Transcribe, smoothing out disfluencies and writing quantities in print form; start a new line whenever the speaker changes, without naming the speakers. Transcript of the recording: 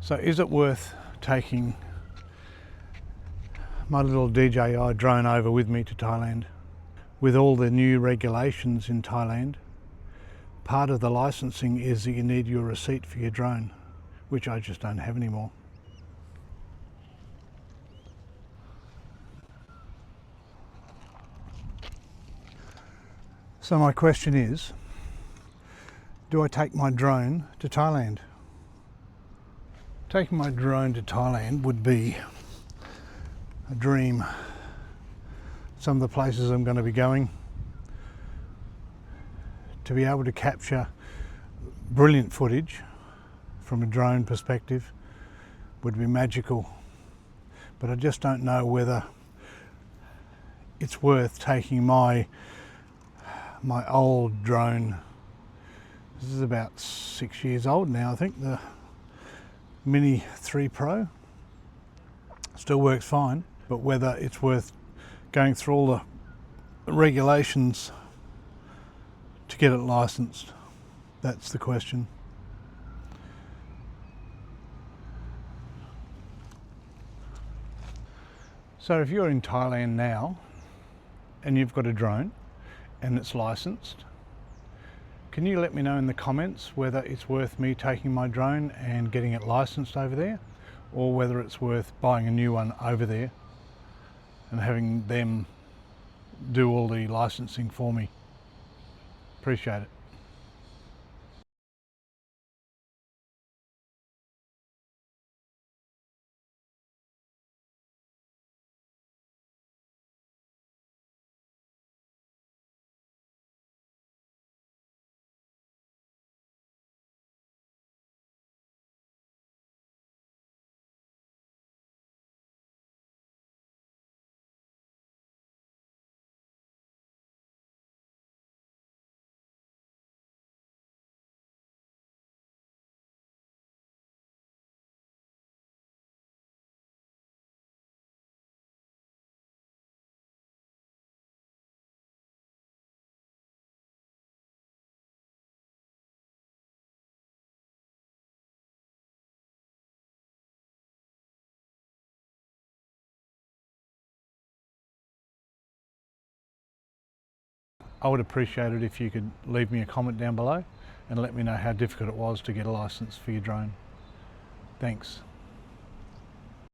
So is it worth taking my little DJI drone over with me to Thailand? With all the new regulations in Thailand, part of the licensing is that you need your receipt for your drone, which I just don't have anymore. So my question is, do I take my drone to Thailand? Taking my drone to Thailand would be a dream. Some of the places I'm going to be going, to be able to capture brilliant footage from a drone perspective would be magical. But I just don't know whether it's worth taking my old drone. This is about 6 years old now, I think, the Mini 3 Pro. Still works fine, but whether it's worth going through all the regulations to get it licensed, that's the question. So if you're in Thailand now and you've got a drone and it's licensed, can you let me know in the comments whether it's worth me taking my drone and getting it licensed over there, or whether it's worth buying a new one over there and having them do all the licensing for me? Appreciate it. I would appreciate it if you could leave me a comment down below and let me know how difficult it was to get a license for your drone. Thanks.